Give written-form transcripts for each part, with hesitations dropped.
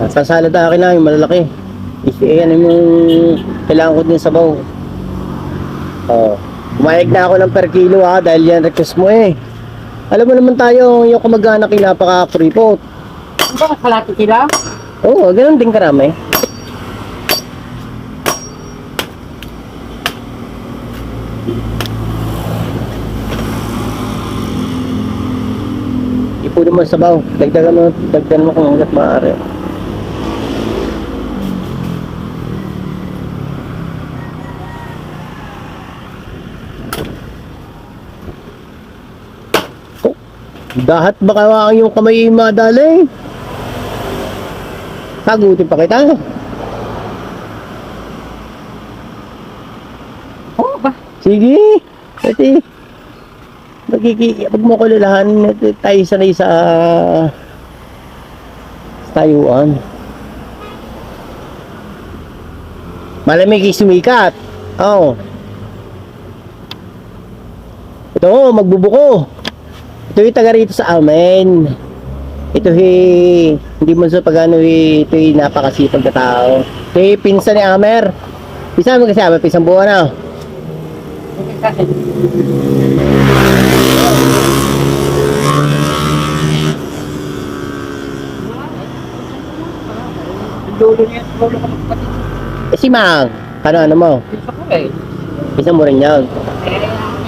Sa salad akin na yung malalaki. Yan yung kailangan ko din sa baw. Oh. Umayag na ako ng per kilo dahil yan request mo eh. Alam mo naman tayo, yung kamag-anak ay napaka-kuripot. Ano ba, kalati sila? Oo, ganun din karami. Ipunin mo sa baw. Dagdagan mo kung hanggat maaari. Dahat baka yung kamay madali. Sagutin pa kita. Oo ba? Sige. Pati. Pag mo ko lalahan, tayo sanay sa tayuan. Malamig sumikat. Oh. Ito, magbubuko. Ito yung taga rito sa amin. Ito hindi mo sa pagano ito yung napakasipag na tao. Ito yung pinsan ni Amer. Pinsan mo kasi Amer, pisang buwan na. Dulo niya, dulo ka magpatid. Si Mang, ano mo? Isa ko eh. Pisang mo rin yan.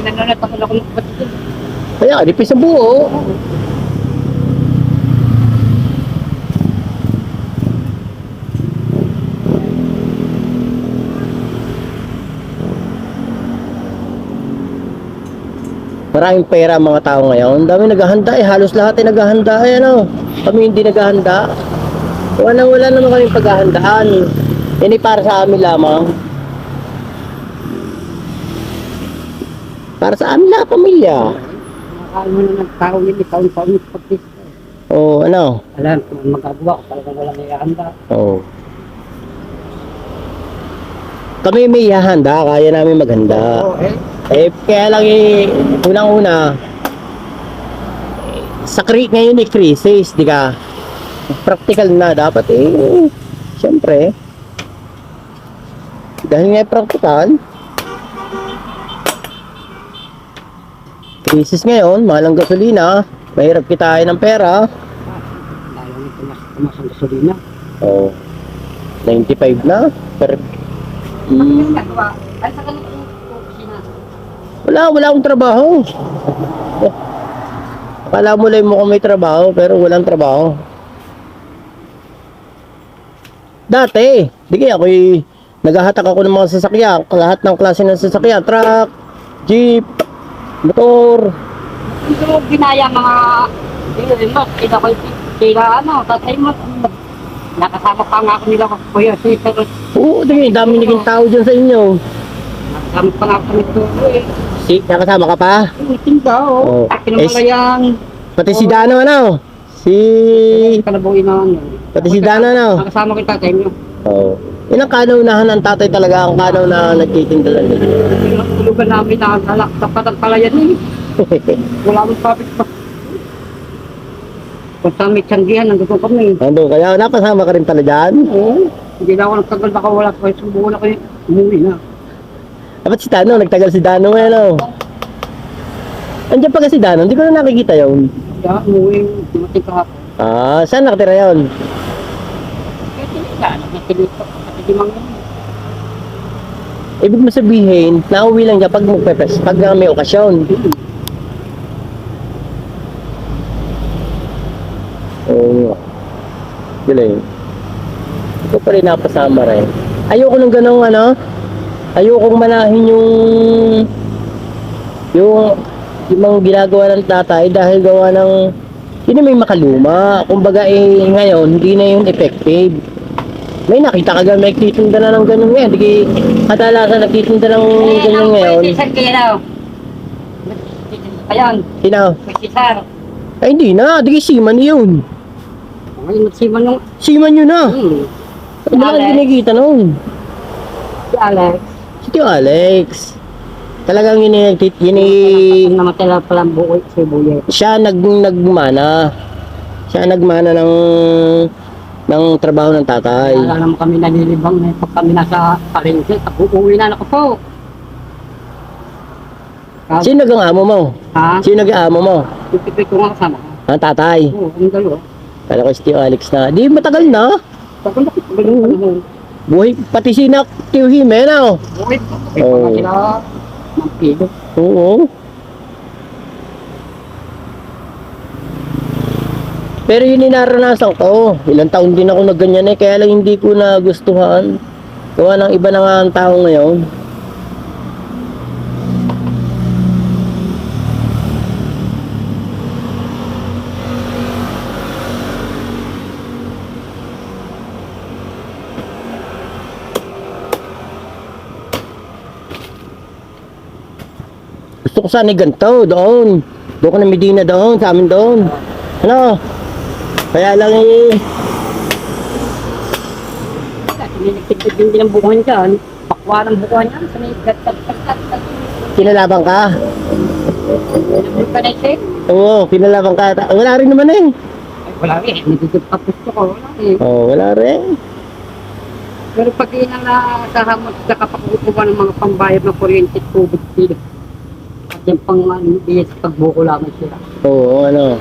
Inanonat ako na kung magpatid. Kaya, di pisang buo. Maraming pera ang mga tao ngayon. Dami naghahanda eh. Halos lahat ay naghahanda eh. Ano? Kami hindi naghahanda. Wala naman kaming paghahandaan. Yan ay para sa amin lamang. Para sa amin na pamilya. Nakakain mo na ng tao yun, taon-taon yung pagtis. Oh, ano? Alam, kung magagawa ko talagang walang ihahanda. Oh. Kami may ihahanda, kaya namin maghanda. Oo eh. Kaya lang unang-una, ngayon ay crisis, di ka? Practical na dapat siyempre. Dahil nga practical, crisis ngayon, mahal ang gasolina, mahirap kitain ng pera. Lalo na tumas ang gasolina. Oh, 95 na. Per, Ano yung nagawa? Ay, sa ganun yung opisina. wala akong trabaho. Akala mo lang mo kung may trabaho, pero walang trabaho. Dati, di kaya ako'y naghahatak ako ng mga sasakyan, lahat ng klase ng sasakyan, truck, jeep, motor. Hindi mo ginaya mga mo, kita ko sila tatay mo. Nakasama pa nga ako nila ko kuya si Sir. Oo, dami naging tao dyan sa inyo. Nakasama pa nga kami ito eh. Nakasama ka pa? Tinda Oo. Pinamalayang. Pati si Dano, ano? Kalabaw ina Pati si Dano, ano? Nakasama ko yung tatay mo. Oo. Yun ang kanaunahan ng tatay talaga, ang kanaw na nagtitinda lang dito. Tulugan namin na alak, tapat ang palayan eh. Wala akong papit pa. Kung saan may tiyanggihan, nandito kami. Ando, kaya napasama ka rin pala dyan? Oo. Hindi na ako nagtagal, baka wala ko. Subukan ako umuwi na. Dapat si Dano, nagtagal si Dano ngayon, ano? Andiyan pa kasi si Dano, hindi ko na nakikita yun. Kaya umuwi, dumating kahapon. Ah, saan nakatira yun? Kaya tinila, natinito. Natinimang yun. Ibig mo sabihin, nauwi lang siya pag pag may okasyon. Oo. Galing. Ito pa rin napasama rin. Ayoko nung ganong ano, ayokong manahin yung mga ginagawa ng tatay dahil gawa ng yun may makaluma. Kumbaga ngayon, hindi na yung effective. May nakita ka gan, may nagtitinda na ng ganun ngayon. Hindi kadalasan nagtitinda ng ganun ngayon. May sisar kayo. Ayan, Sino? may sisar. Ay hindi na, di siman yun. Ngayon, magsiman yung... Siman yun na. Si Wala kang Alex. kinikita nun. Si Alex. Si Tio Alex. Talagang Namatay lang palang bukoy si Buye. siya nagmana. Siya ang nagmana ng trabaho ng tatay. Kaya naman kami nalilibang na pag kami nasa palengke, uuwi na ako po. Sino nag-amo mo? Ha? Sino nag-amo mo? Ipipit ko nga kasama. Ang tatay. Oo, ang dalo. Kala ko si Tio Alex na. Di matagal na. Pag nakit, Buhay pati si Tio Jimena. buhay po. Eh, Oo. pag sila, ng pilo. Oo. Pero yun inaranasan ko. Ilang taon din ako nagganyan eh. Kaya lang hindi ko nagustuhan. Gawa ng iba na nga ang tao ngayon. Gusto ko sana ganito, doon. Doon ko na Medina doon, sa amin doon. Ano? Kaya lang eh, Niligpit din din ang bukuhan dyan. Pakwa ng bukuhan yan. Sa may gat. kinalaban ka. Nabul ka na ito eh. Oo, kinalaban ka. Wala rin naman eh. Ay, wala rin. Nagigit pa gusto ko. Wala eh. Oo, wala rin. Pero pag inang nakahamot sa kapakukuha ng mga pambayad ng kuryente at tubig sila. At yung pang biyas pagbuko lamang sila. Oo, ano.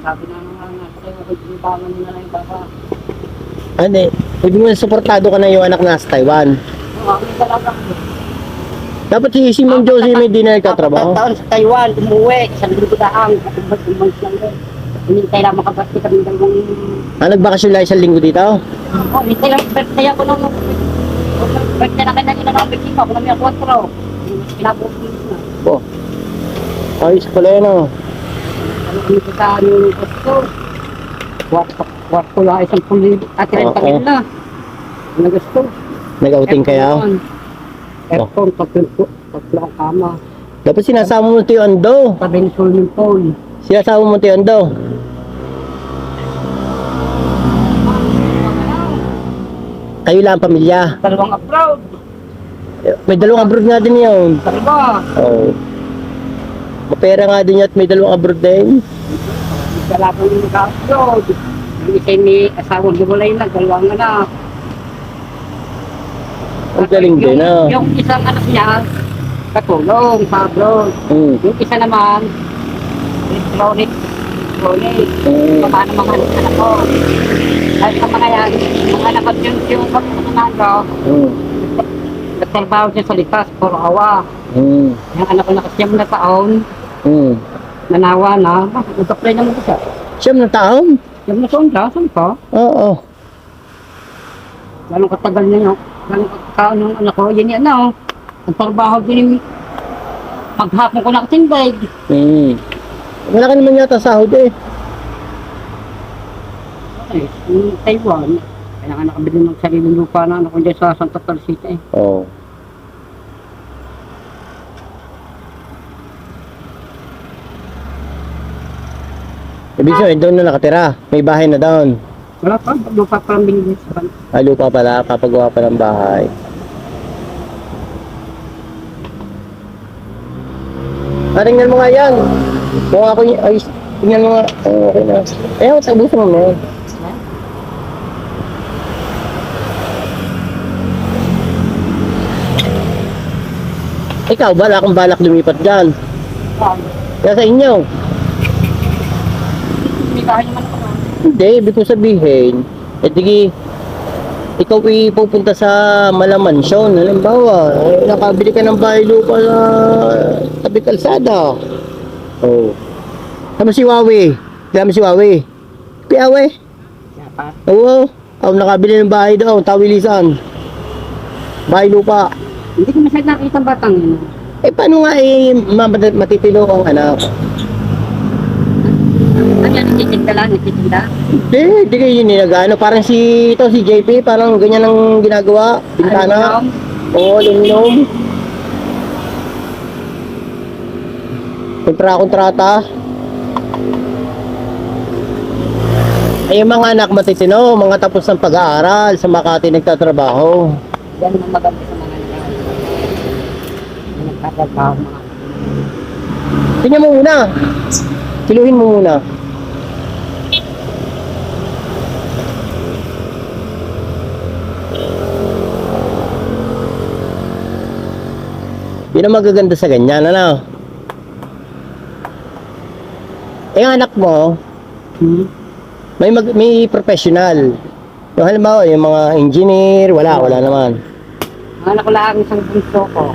Sabi na nga sa'yo, pagkinibangan mo na lang yung baba. Ano eh, pwede mo suportado ka na yung anak na sa Taiwan. Oo, ako yung talaga. Dapat si Ma'am Josie may dinner ka trabaho. Taon sa Taiwan, umuwi. Isang linggo daang. Umbang lang rin. Hinintay lang makabati kami dalawang... Ah, nagbakasyon lang isang linggo dito? Oo, hinintay lang. Birthday ako nung... Birthday na kanya ginanapit ko. Ako namin ako 4. Pinabuot ko na. Oh. Ayos pala yun oh. Ano kita yung gusto? Kwarto lang isang puli at rin Oo. pangil na. Ano gusto? Nag-outing kayo? Aircon, tatlo ang kama. Dapat sinasama mo ito yung Ando. Tabi ng swimming pool. Sinasama mo ito yung Ando. Kayo lang ang pamilya. Dalawang abroad. May dalawang abroad nga din yun. Dalawa. Oo. Mapera nga din yun at may dalawang abroad din. Dalawang yung nag-upload. Yung isa may asawang gulay na, dalawang anak. Ang galing din ah. Yung isang anak niya, katulong sa abroad. Yung isa naman, electronic. Paano mga anak ko. Dahil sa mga yan, mga anak ko yung pagkakanado, nagtrabaho siya sa likas, puro awa. Yung anak ko nakasiyam na taon, nanawa na, nag-apply naman ko siya. Siyam na taon? Siyam na taon ka, saan ka? Oo. Ganong katagal na yun. Ganong kataon ng anak ko, yan yan na oh. Ang trabaho din yung maghapon ko nakatindig. Wala ka naman yata sahod eh. Eh, yung Taiwan, kailangan nakabili ng sariling lupa na anak ko dyan sa Santa Teresita eh. Oo. Ibig sabihin, doon na nakatira. May bahay na doon. Wala pa, lupa pa lang binigay sa ban. Lupa pala, papagawa pa ng bahay. Tingnan mo nga yan. Kung ako yung... Ay, tingnan mo nga. Okay na. Ayaw, tabusin mo mo. Ikaw, wala akong balak lumipat dyan. Kaya sa inyo. May bahay naman ako na. Hindi, ibig ko sabihin, di ikaw pupunta sa Malamansyon, halimbawa, nakabili ka ng bahay lupa sa tabi kalsada. Oh. Tama si Wawi. Tama si Wawi. Piawe. Kaya pa. Oo. Ako nakabili ng bahay doon, Tawilisan. Bahay lupa. Hindi ko masyad nakita ang batang yun. Eh, paano nga matitilo ang anak? Ano yan, nagtitinda lang, nagtitinda? Hindi kayo yun nagano. Parang si JP, parang ganyan ang ginagawa. Bintana. Oo, aluminum. Kontrata. Ay, yung mga anak matitino, mga tapos ng pag-aaral, sa Makati nagtatrabaho. Yan ang maganda sa mga nagtatrabaho mga. Tingnan mo muna. Kiluhin mo muna. Yun ang magaganda sa ganyan, ano? Eh, ang anak mo, may professional. Yung halimbawa, yung mga engineer, wala naman. Anak ko lang isang bunso ko.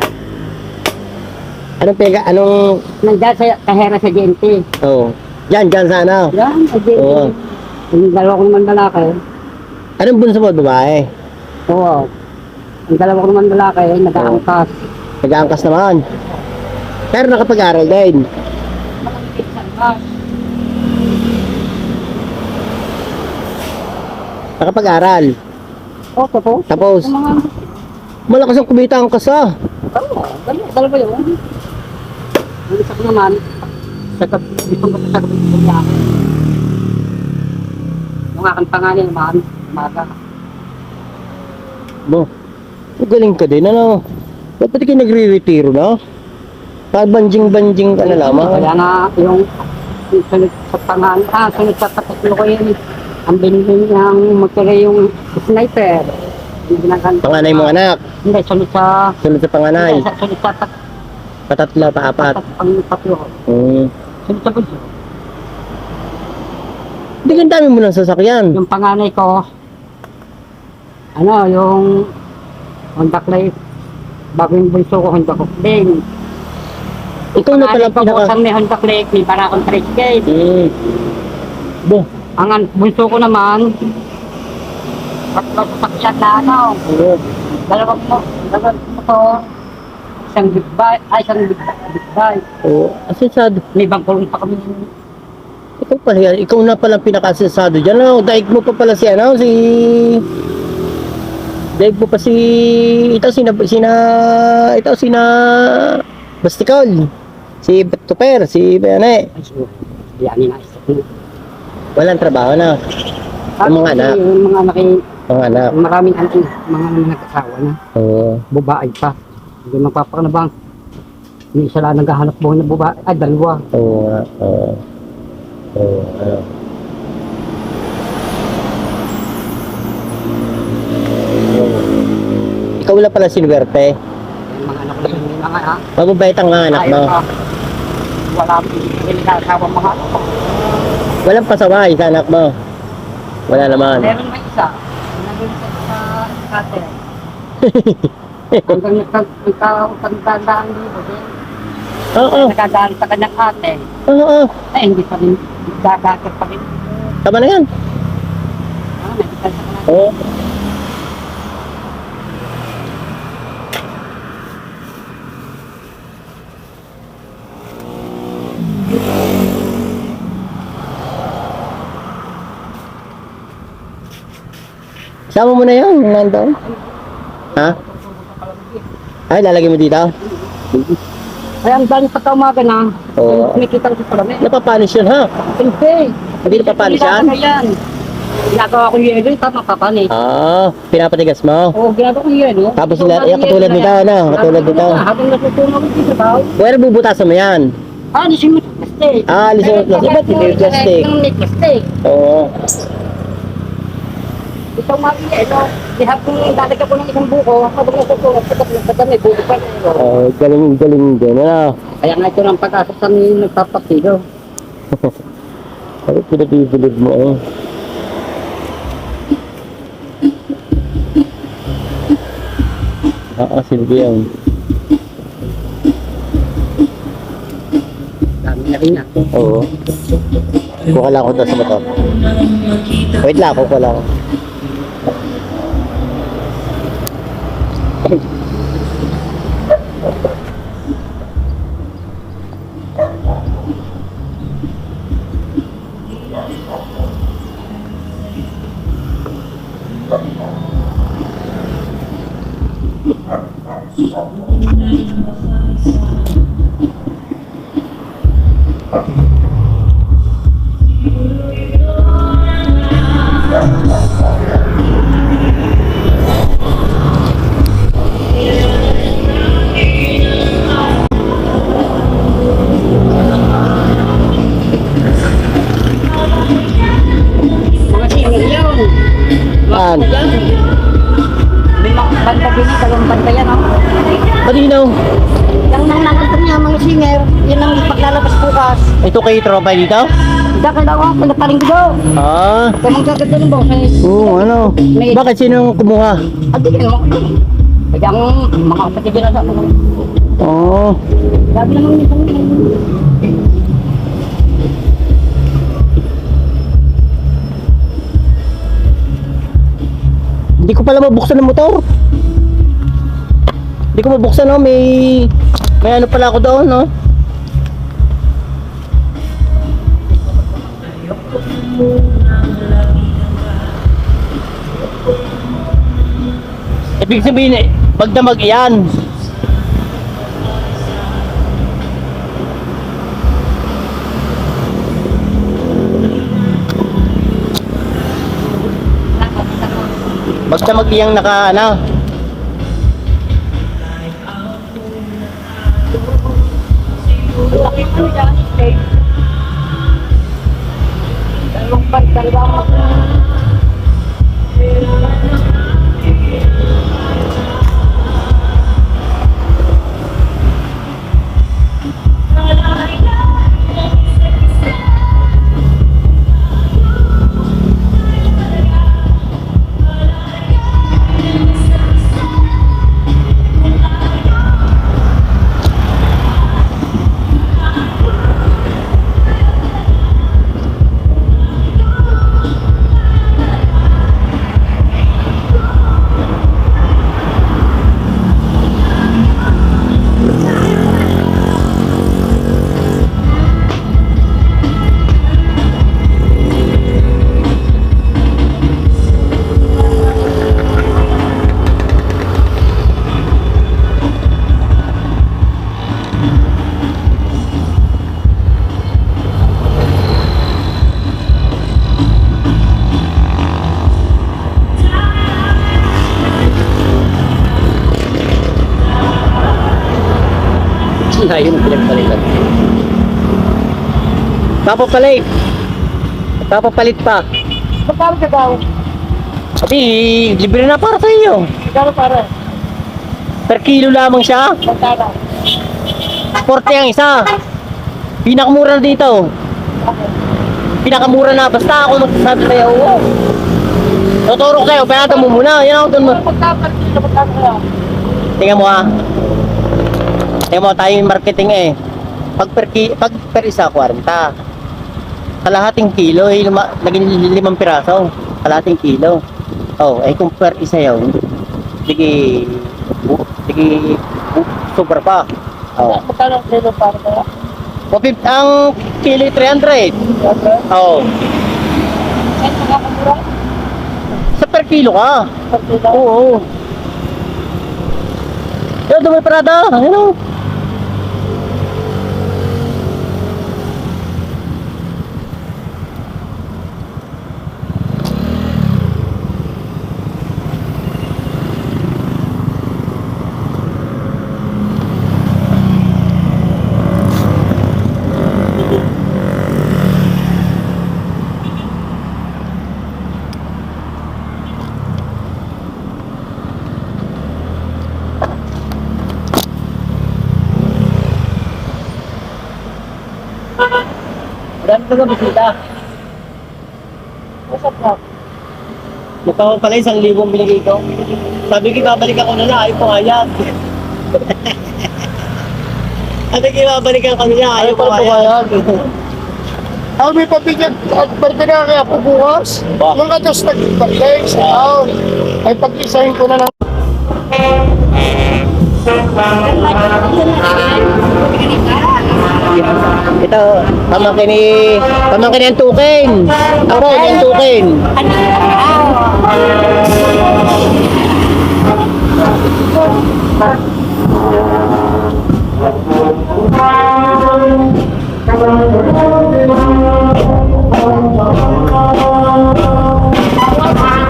Anong, Nandiyan sa kahera sa GNT. oh, dyan sana. Yan, sa GNT. Oo. Yung dalawa ko naman lalaki. Anong bunso mo, babae? Oo. Ang dalawa ko naman lalaki, nag-aangkas. Nag-aangkas naman. Pero nakapag-aral din. Malaki sa angkas. Nakapag-aral. Oo, tapos. Tapos, Yung mga... malakas ang kumita ang kasa. Oo, dalawa yun. Yung isa ko naman, sa itong basta sa gabi ko niya ako. Yung aking pangalan naman, maga. Bo, galing ka din, ano? Ba't pati kayo nagre-retiro na? Banjing-banjing ka na lamang. Kaya nga, yung sunod sa pangalan, sunod sa tapos ko yun, ang binibin niyang magkala yung sniper. Yung ginaganda. Panganay mong anak. Hindi, sunod sa... Sunod sa panganay. Hindi, sunod sa Patatlo, paapat. pang-patlo. Sunod sa bunso. Hindi ka dami mo ng sasakyan. Yung panganay ko, ano, yung Honda Click, bago yung bunso ko, Honda Click. Ikaw na pala pinaka... Isang may Honda Click, may para akong 3K. Bo. Ang bunso ko naman, tatlo sasakyan na ano, dalawang motor, isang big bike, isang big bike. Oo. Asensado. May bangkulong pa kami. Ikaw pala yan. Ikaw na pala pinaka-asensado dyan. Ano? Daig mo pa pala si ano? Daig mo pa si... Ito sina... Bastikol. Si Tuper. Si Bene. Ay, so, yan na isa ko. Walang trabaho na. Yung mga anak. Yung mga anak, Mga anak. maraming anak, mga nag-asawa na. Oo. Babae pa. Hindi magpapakanabang. Yung isa lang naghahanap buhay na babae. Ay, dalawa. Oo. Oo. Oo. Ano. Ikaw wala pala sinuwerte. Yung mga anak ko yun, yung mga ha. Mababait ang mga anak mo. Wala hindi nag-asawa mga anak ko. Walang pasaway sa anak mo. Wala naman. Meron may isa. Nandun sa cutter. Hanggang nagkatandaan dito din. Oo. Nakadaan sa kanyang ate. Oo. Ay, hindi pa rin. Dadagat pa rin. Tama na yan. Nagkatandaan sa kanyang Oo. Sama mo na yan, nandoon. Ha? Ay, lalagay mo dito? Ay, ang dami pa umaga na. Oo. Kumikita ko sa parami. Napapanis yun, ha? Hindi. Hindi napapanis yan? Yan. Ginagawa ko yelo, tama papanis. Ah, pinapatigas mo. Oo, ginagawa ko yelo. Tapos katulad nito, ano? Katulad nito. Habang natutunan ko dito daw. Pwede bubutasan mo yan. Alisin mo sa plastic. Alisin mo sa plastic. Ba't hindi yung plastic? Yung plastic. Oo. Ito yelo. Lihat kong lalagyan ko ng isang buko. Habang natutunan ko sa dami, buko pa rin. Galing din, ano? Kaya nga ito ng pag-asa sa nagpapatilo. Ay, pinabibilib mo, eh. Silbi yan. Dami na rin yan. Oo. Kuha lang ako doon sa motor. Wait lang, kuha lang ako. Malinaw. Yung nang nakanta niya mga singer, yun ang ipaglalabas bukas. Ito kay tropa dito? Dahil ako, pinapaling ko daw. Ah. Kung magkaganda ng boses. Oo, ano? Bakit sinong kumuha? At di naman ko. Kaya ang mga kapatid na sa ako. Oo. Sabi naman nito. Hindi ko pala mabuksan ng motor. Hindi ko mabuksan, no? May ano pala ako doon, no? Ibig sabihin, magdamag iyan. Basta mag-iyang naka, ano? Ayun ang pinagpalitan. Papapalit. Papapalit pa. Magkano ka daw? Sabi, libre na para sa iyo. Magkano para? Per kilo lamang siya. Magkano? 40 ang isa. Pinakamura na dito. Pinakamura na. Basta ako magsasabi sa'yo. Oo. Tuturo ko sa'yo. Pinata mo muna. Yan ako dun mo. Magkano? Tingnan mo ha. Tingnan mo, tayo yung marketing eh. Pag per isa, 40. Kalahating kilo, naging 5 piraso. Kalahating kilo. Oh, eh kung per isa yun, sige, super pa. Oh. Magkano kilo para kaya? Ang kilo 300. Oh. Kahit magkakamura? Sa per kilo ka. Per kilo? Oo. Yo, dumay parada. Ano? Marami ka bisita. Usap na. Magkakaw pala 1,000 binigay ko. Sabi ko, babalikan ko na na, ayaw pumayag. Sabi ko, babalikan ko na na, ayaw pumayag. Ako may pabigyan at birthday na kaya po bukas. Ba? Mga dos nag-birthday sa taon. Ay pag-isahin ko na lang. Ito, pamangkin yung tukin. Ako, yung tukin.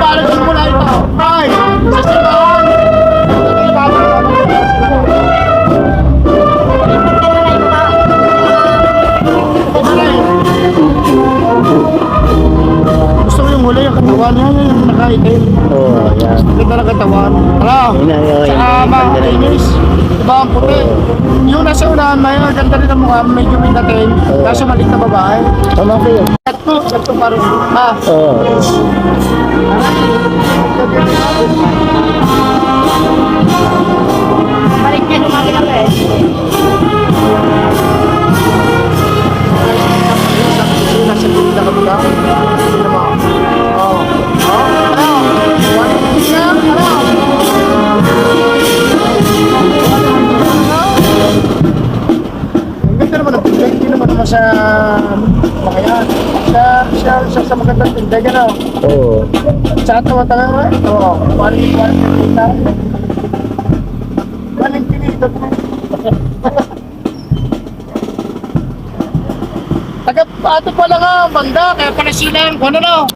Para sa mula ito. Ay! Sa simbahan! Gusto ko yung huli, yung katawan niya, yung nakaitim. Oh, yan. ganda ng katawan. Ano? Yun na yun. Saka makinis. Diba ang puti? Yung nasa unahan na yun, ganda rin ang mukha, medyo may dating. Oo. Kaso maliit na babae. Tama ko yun. Ito parang, Oo. Balik niya, lumaki na eh. nasa gilid na kami ka. Tingnan mo. Oh. Oh, ano? Ang ganda naman ang tinday, hindi naman sa mga yan. Sa magandang tinday, gano'n. Oo. Sa tawa-tawa nga, ito, paling pinita. Paling pinita mo. Taga, ato pala nga, banda, kaya pala silang, ano no?